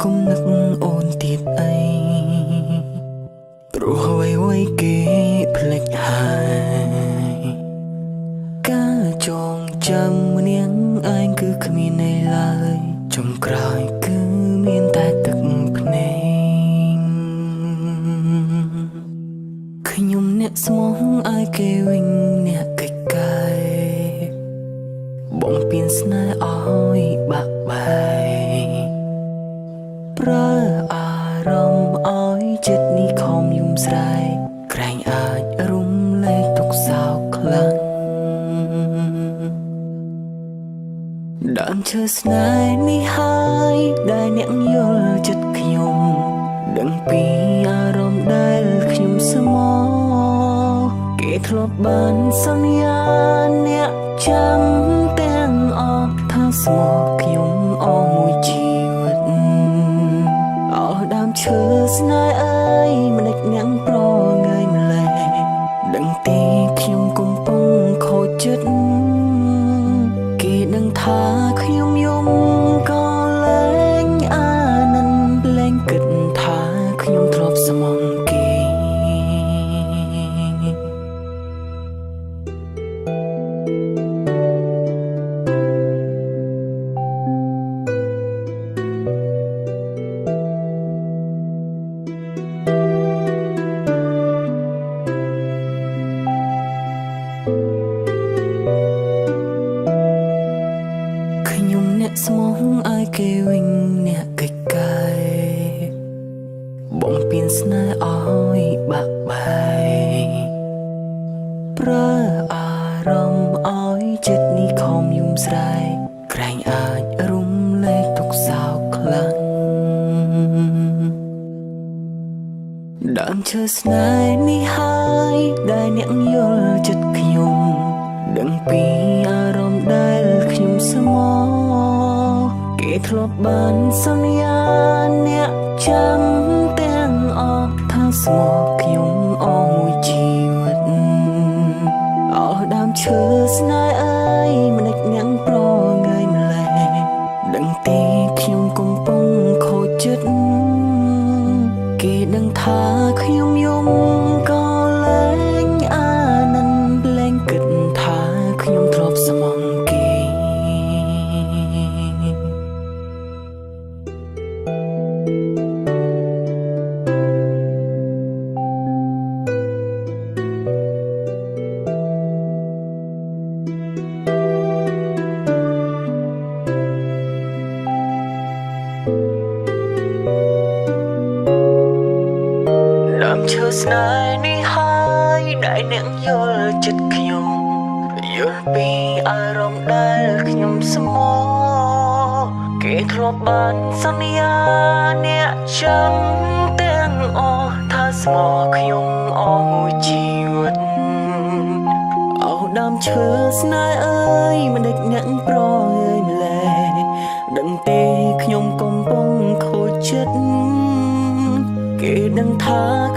គុំនឹកអូនទៀតអីព្រោះអ្វីៗគេភ្លេចហើយការចងចាំនាងឯងគឺគ្មាននៅឡើយចុងក្រោយគឺមានតែទឹកភ្នែកខ្ញុំអ្នកស្មោះឲ្យគេវិញអ្នកកិច្ចកាយបំពេញស្នេហ៍ឲ្យបាក់បែកប្រើអារម្មណ៍ឲ្យចិត្តនេះខំយំស្រែកក្រែងអាចរំលែកទុកសោកខ្លាំងដើមឈើស្នេហ៍នេះហើយដែលអ្នកយល់ចិត្តខ្ញុំដឹងពីអារម្មណ៍ដែលខ្ញុំស្មោះគេធ្លាប់បានសន្យាអ្នកចាំទាំងអស់ថាស្មោះខ្ញុំអស់មួយជីវិតអស់ដើមឈើស្នេហ៍អើយមិនដេចញ៉ាំងប្រងើយម្លេះដឹងទេខ្ញុំកំពុងខូចចិត្តគេដឹងថាខ្ញុំយំក៏លែងអាណិនលែងគិតថាខ្ញុំធ្លាប់ស្មងគេខ្ញុំអ្នកស្មោះឲ្យគេវិញអ្នកកិច្ចកាយបំពេញស្នេហ៍ឲ្យបាក់បែកប្រើអារម្មណ៍ឲ្យចិត្តនេះខំយំស្រែកក្រែងអាចរំលែកទុកសោកខ្លាំងដើមឈើស្នេហ៍នេះហើយដែលអ្នកយល់ចិត្តខ្ញុំដឹងពីអារម្មណ៍ដែលខ្ញុំស្មោះគេធ្លាប់បានសន្យាអ្នកចាំទាំងអស់ថាស្មោះខ្ញុំអស់មួយជីវិតអស់ដើមឈើស្នេហ៍អើយមិនដេចញ៉ាំងប្រងើយម្លេះដឹងទេខ្ញុំកំពុងខូចចិត្តគេដឹងថាខ្ញុំយំក៏លែងអាណិនលែងគិតថាខ្ញុំធ្លាប់ស្មងគេដើមឈើស្នេហ៍នេះហើយដែលអ្នកយល់ចិត្តខ្ញុំយល់ពីអារម្មណ៍ដែលខ្ញុំស្មោះគេធ្លាប់បានសន្យាអ្នកចាំទាំងអស់ថាស្មោះខ្ញុំអស់មួយជីវិតអស់ដើមឈើស្នេហ៍អើយមិនដេចញ៉ាំងប្រងើយម្លេះដឹងទេខ្ញុំកំពុងខូចចិត្តគេដឹងថា